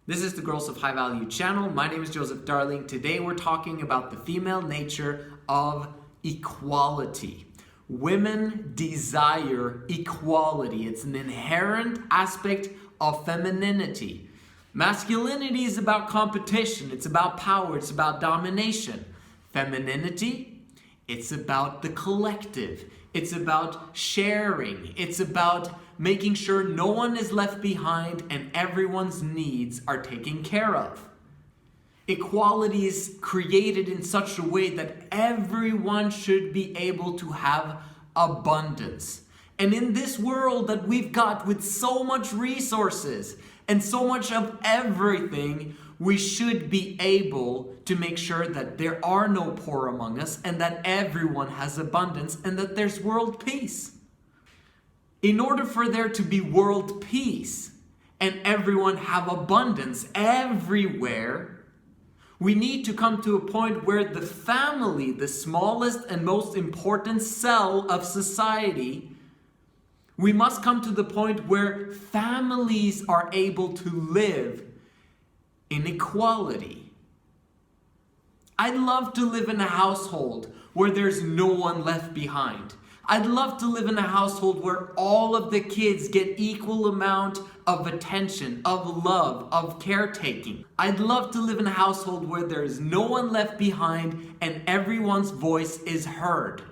This is the Girls of High Value channel. My name is Joseph Darling. Today we're talking about the female nature of equality. Women desire equality. It's an inherent aspect of femininity. Masculinity is about competition. It's about power. It's about domination. Femininity, it's about the collective. It's about sharing. It's about making sure no one is left behind and everyone's needs are taken care of. Equality is created in such a way that everyone should be able to have abundance. And in this world that we've got with so much resources and so much of everything, we should be able to make sure that there are no poor among us and that everyone has abundance and that there's world peace. In order for there to be world peace and everyone have abundance everywhere, we need to come to a point where the family, the smallest and most important cell of society, we must come to the point where families are able to live in equality. I'd love to live in a household where there's no one left behind. I'd love to live in a household where all of the kids get equal amount of attention, of love, of caretaking. I'd love to live in a household where there's no one left behind and everyone's voice is heard.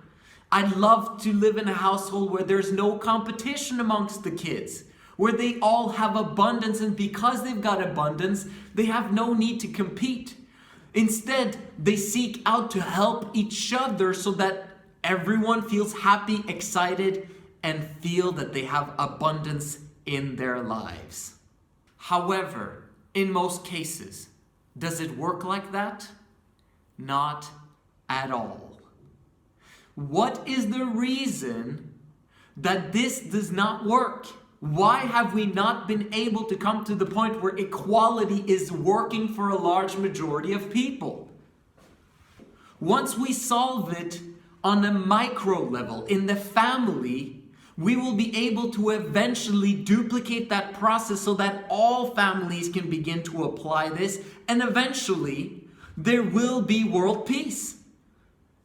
I'd love to live in a household where there's no competition amongst the kids, where they all have abundance, and because they've got abundance, they have no need to compete. Instead, they seek out to help each other so that everyone feels happy, excited, and feel that they have abundance in their lives. However, in most cases, does it work like that? Not at all. What is the reason that this does not work? Why have we not been able to come to the point where equality is working for a large majority of people? Once we solve it on a micro level, in the family, we will be able to eventually duplicate that process so that all families can begin to apply this, and eventually there will be world peace.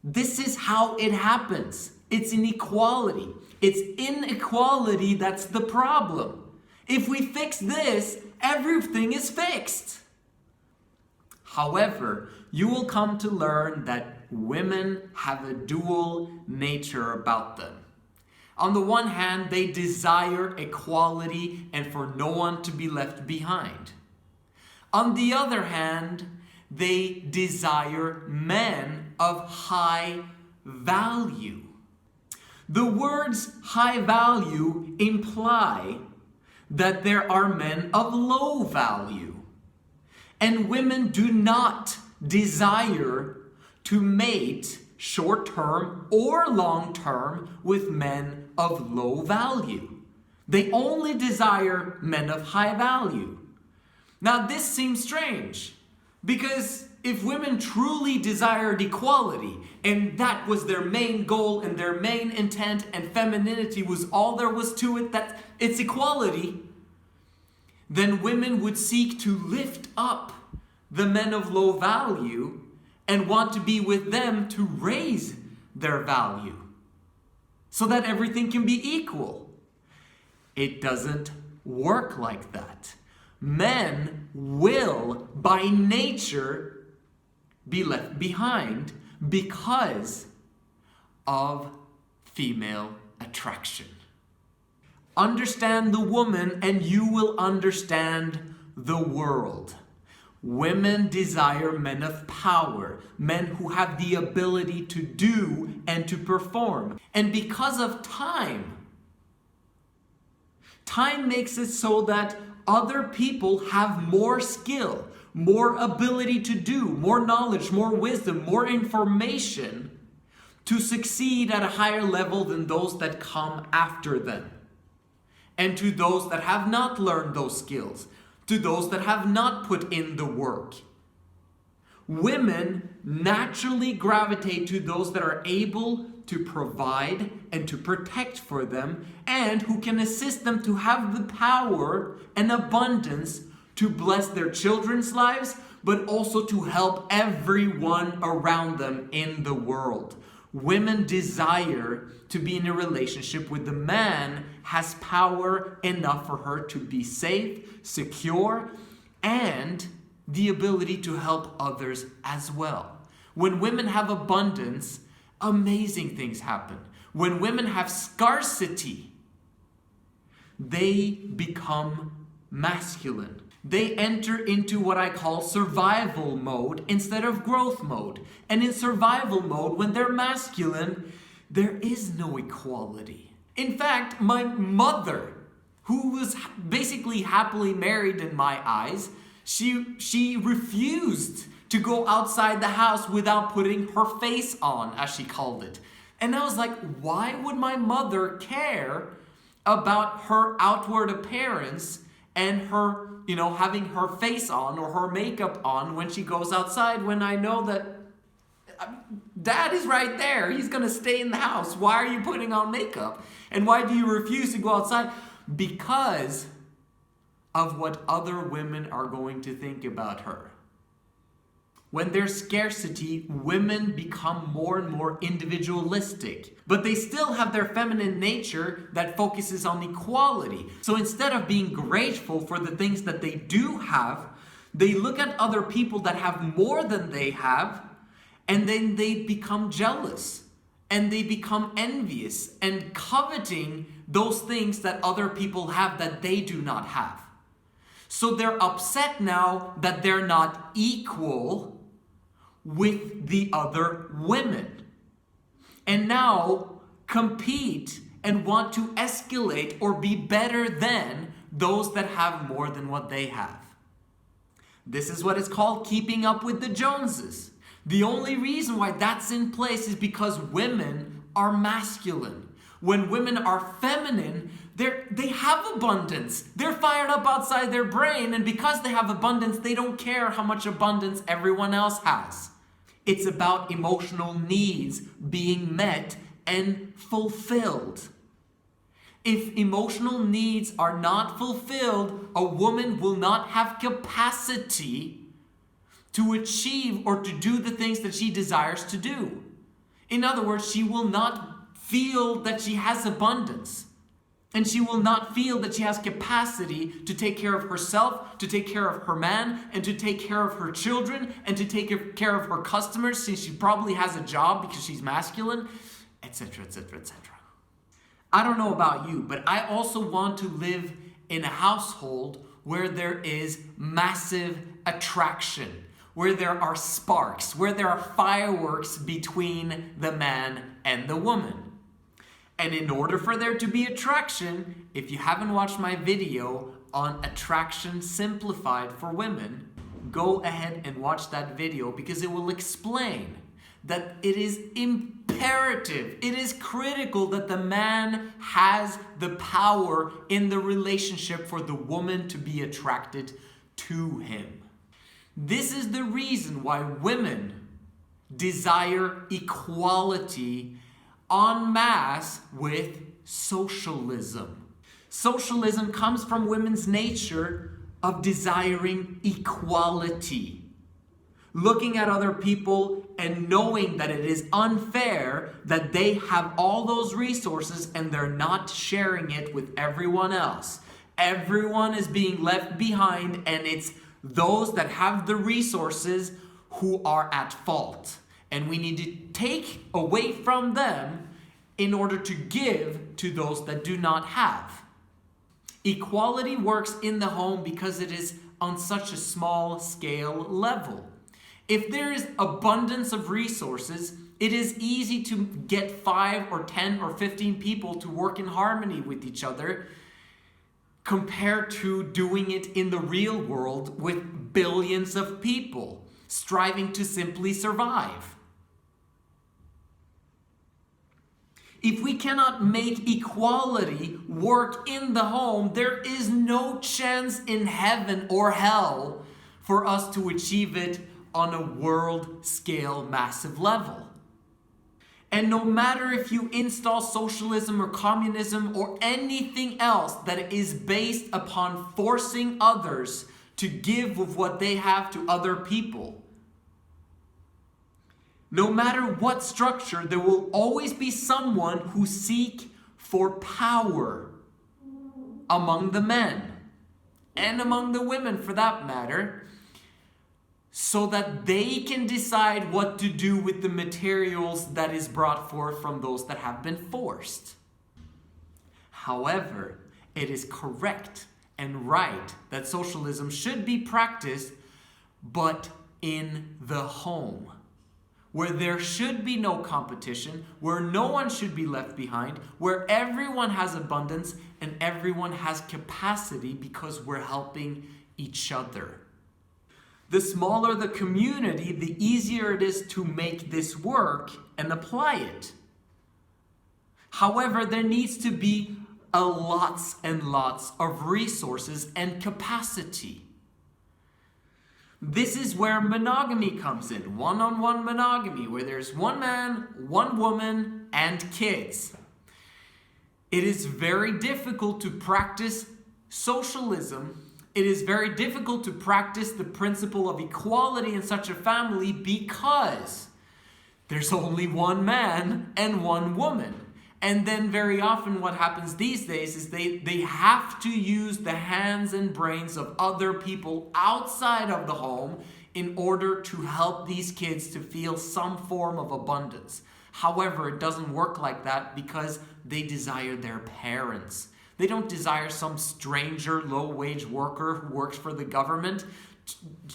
This is how it happens. It's inequality. It's inequality that's the problem. If we fix this, everything is fixed. However, you will come to learn that women have a dual nature about them. On the one hand, they desire equality and for no one to be left behind. On the other hand, they desire men of high value. The words high value imply that there are men of low value. And women do not desire to mate short-term or long-term with men of low value. They only desire men of high value. Now this seems strange, because if women truly desired equality, and that was their main goal and their main intent, and femininity was all there was to it, that it's equality, then women would seek to lift up the men of low value and want to be with them to raise their value so that everything can be equal. It doesn't work like that. Men will, by nature, be left behind because of female attraction. Understand the woman and you will understand the world. Women desire men of power, men who have the ability to do and to perform. And because of time makes it so that other people have more skill, more ability to do, more knowledge, more wisdom, more information to succeed at a higher level than those that come after them. And to those that have not learned those skills, to those that have not put in the work. Women naturally gravitate to those that are able to provide and to protect for them, and who can assist them to have the power and abundance to bless their children's lives, but also to help everyone around them in the world. Women desire to be in a relationship with the man has power enough for her to be safe, secure, and the ability to help others as well. When women have abundance, amazing things happen. When women have scarcity, they become masculine. They enter into what I call survival mode instead of growth mode. And in survival mode, when they're masculine, there is no equality. In fact, my mother, who was basically happily married in my eyes, she refused to go outside the house without putting her face on, as she called it. And I was like, why would my mother care about her outward appearance and her, having her face on or her makeup on when she goes outside, when I know that Dad is right there. He's going to stay in the house. Why are you putting on makeup? And why do you refuse to go outside? Because of what other women are going to think about her. When there's scarcity, women become more and more individualistic. But they still have their feminine nature that focuses on equality. So instead of being grateful for the things that they do have, they look at other people that have more than they have, and then they become jealous. And they become envious and coveting those things that other people have that they do not have. So they're upset now that they're not equal with the other women, and now compete and want to escalate or be better than those that have more than what they have. This is what is called keeping up with the Joneses. The only reason why that's in place is because women are masculine. When women are feminine, they have abundance. They're fired up outside their brain, and because they have abundance, they don't care how much abundance everyone else has. It's about emotional needs being met and fulfilled. If emotional needs are not fulfilled, a woman will not have capacity to achieve or to do the things that she desires to do. In other words, she will not feel that she has abundance. And she will not feel that she has capacity to take care of herself, to take care of her man, and to take care of her children, and to take care of her customers, since she probably has a job because she's masculine, etc., etc., etc. I don't know about you, but I also want to live in a household where there is massive attraction, where there are sparks, where there are fireworks between the man and the woman. And in order for there to be attraction, if you haven't watched my video on attraction simplified for women, go ahead and watch that video, because it will explain that it is imperative, it is critical that the man has the power in the relationship for the woman to be attracted to him. This is the reason why women desire equality en masse with socialism. Socialism comes from women's nature of desiring equality. Looking at other people and knowing that it is unfair that they have all those resources and they're not sharing it with everyone else. Everyone is being left behind, and it's those that have the resources who are at fault. And we need to take away from them in order to give to those that do not have. Equality works in the home because it is on such a small scale level. If there is abundance of resources, it is easy to get 5 or 10 or 15 people to work in harmony with each other, compared to doing it in the real world with billions of people striving to simply survive. If we cannot make equality work in the home, there is no chance in heaven or hell for us to achieve it on a world scale massive level. And no matter if you install socialism or communism or anything else that is based upon forcing others to give of what they have to other people. No matter what structure, there will always be someone who seeks for power among the men and among the women for that matter, so that they can decide what to do with the materials that is brought forth from those that have been forced. However, it is correct and right that socialism should be practiced, but in the home, where there should be no competition, where no one should be left behind, where everyone has abundance and everyone has capacity because we're helping each other. The smaller the community, the easier it is to make this work and apply it. However, there needs to be lots and lots of resources and capacity. This is where monogamy comes in, one-on-one monogamy, where there's one man, one woman, and kids. It is very difficult to practice socialism. It is very difficult to practice the principle of equality in such a family because there's only one man and one woman. And then very often what happens these days is they have to use the hands and brains of other people outside of the home in order to help these kids to feel some form of abundance. However, it doesn't work like that because they desire their parents. They don't desire some stranger low-wage worker who works for the government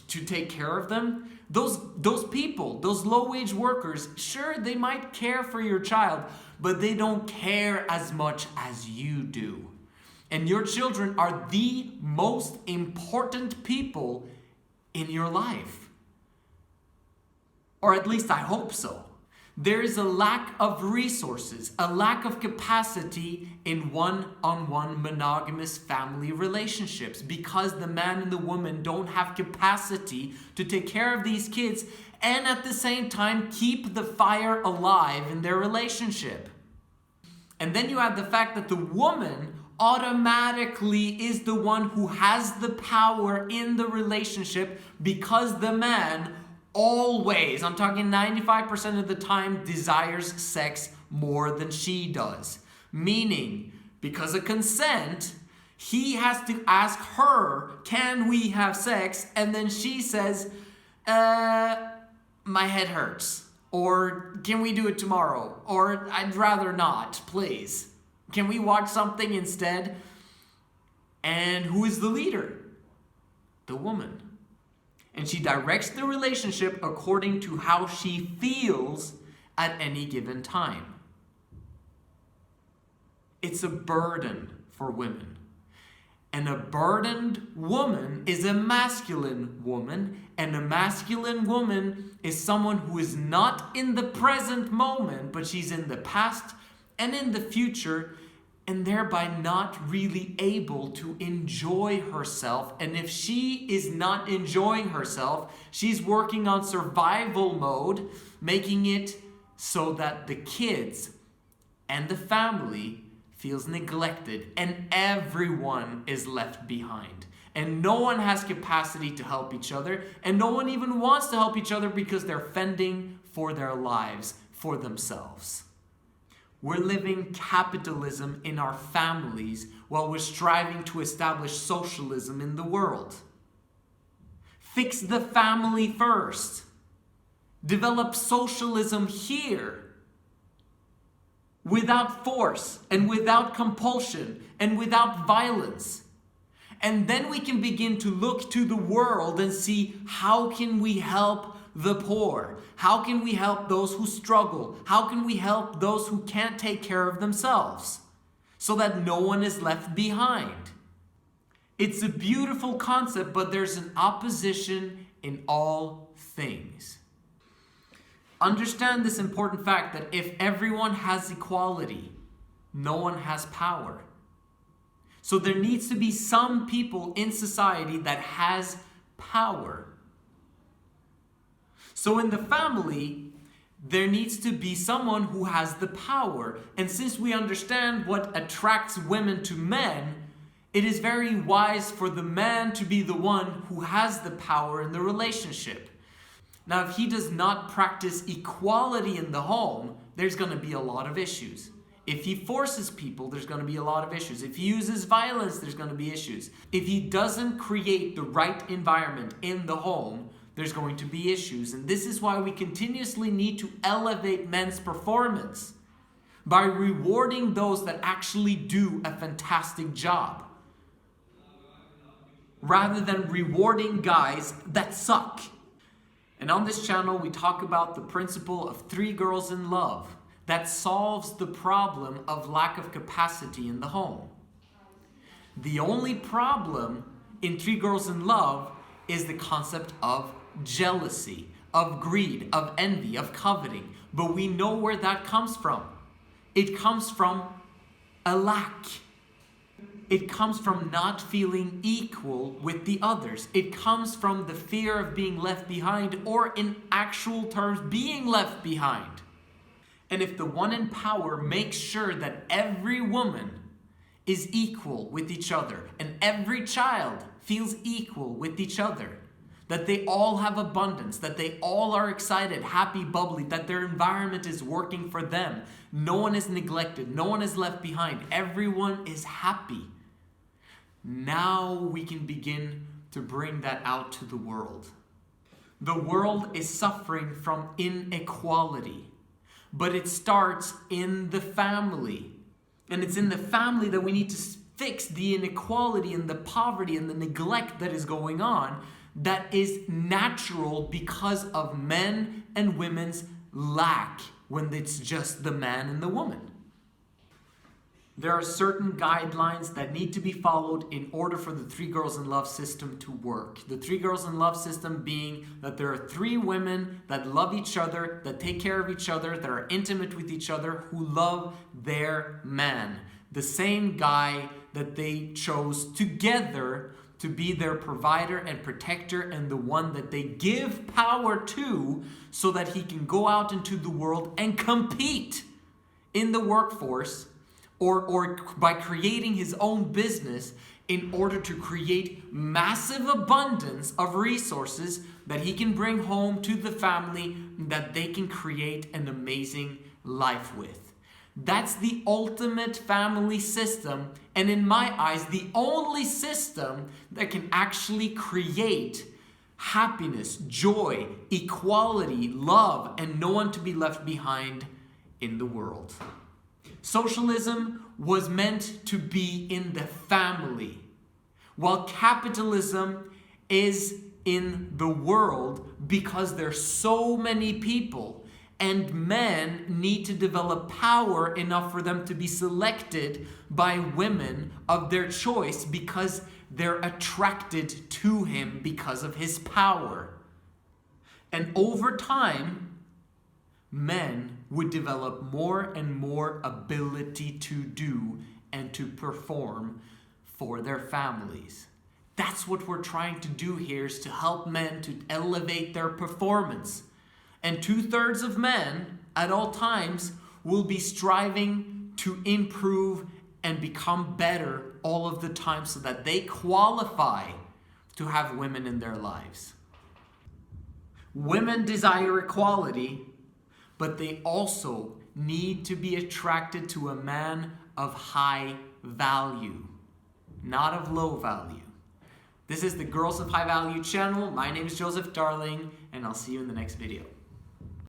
to take care of them. Those people, those low-wage workers, sure, they might care for your child, but they don't care as much as you do. And your children are the most important people in your life. Or at least I hope so. There is a lack of resources, a lack of capacity in one-on-one monogamous family relationships because the man and the woman don't have capacity to take care of these kids and at the same time keep the fire alive in their relationship. And then you add the fact that the woman automatically is the one who has the power in the relationship because the man always, I'm talking 95% of the time, desires sex more than she does. Meaning, because of consent, he has to ask her, can we have sex? And then she says, my head hurts. Or can we do it tomorrow? Or I'd rather not, please. Can we watch something instead? And who is the leader? The woman. And she directs the relationship according to how she feels at any given time. It's a burden for women. And a burdened woman is a masculine woman, and a masculine woman is someone who is not in the present moment, but she's in the past and in the future, and thereby not really able to enjoy herself. And if she is not enjoying herself, she's working on survival mode, making it so that the kids and the family feels neglected and everyone is left behind. And no one has capacity to help each other, and no one even wants to help each other because they're fending for their lives, for themselves. We're living capitalism in our families while we're striving to establish socialism in the world. Fix the family first. Develop socialism here. Without force and without compulsion and without violence. And then we can begin to look to the world and see how can we help the poor? How can we help those who struggle? How can we help those who can't take care of themselves so that no one is left behind? It's a beautiful concept, but there's an opposition in all things. Understand this important fact that if everyone has equality, no one has power. So there needs to be some people in society that has power. So in the family, there needs to be someone who has the power. And since we understand what attracts women to men, It is very wise for the man to be the one who has the power in the relationship. Now, if he does not practice equality in the home, there's going to be a lot of issues. If he forces people, there's going to be a lot of issues. If he uses violence, there's going to be issues. If he doesn't create the right environment in the home, there's going to be issues. And this is why we continuously need to elevate men's performance by rewarding those that actually do a fantastic job, rather than rewarding guys that suck. And on this channel, we talk about the principle of 3 girls in love that solves the problem of lack of capacity in the home. The only problem in 3 girls in love is the concept of jealousy, of greed, of envy, of coveting. But we know where that comes from. It comes from a lack. It comes from not feeling equal with the others. It comes from the fear of being left behind, or in actual terms, being left behind. And if the one in power makes sure that every woman is equal with each other, and every child feels equal with each other, that they all have abundance, that they all are excited, happy, bubbly, that their environment is working for them, no one is neglected, no one is left behind, everyone is happy. Now we can begin to bring that out to the world. The world is suffering from inequality, but it starts in the family. And it's in the family that we need to fix the inequality and the poverty and the neglect that is going on, that is natural because of men and women's lack when it's just the man and the woman. There are certain guidelines that need to be followed in order for the 3 girls in love system to work. The 3 girls in love system being that there are 3 women that love each other, that take care of each other, that are intimate with each other, who love their man. The same guy that they chose together to be their provider and protector, and the one that they give power to so that he can go out into the world and compete in the workforce, or by creating his own business in order to create massive abundance of resources that he can bring home to the family, that they can create an amazing life with. That's the ultimate family system, and in my eyes, the only system that can actually create happiness, joy, equality, love, and no one to be left behind in the world. Socialism was meant to be in the family, while capitalism is in the world because there's so many people, and men need to develop power enough for them to be selected by women of their choice because they're attracted to him because of his power. And over time, men would develop more and more ability to do and to perform for their families. That's what we're trying to do here, is to help men to elevate their performance. And 2/3 of men at all times will be striving to improve and become better all of the time so that they qualify to have women in their lives. Women desire equality, but they also need to be attracted to a man of high value, not of low value. This is the Girls of High Value channel. My name is Joseph Darling, and I'll see you in the next video.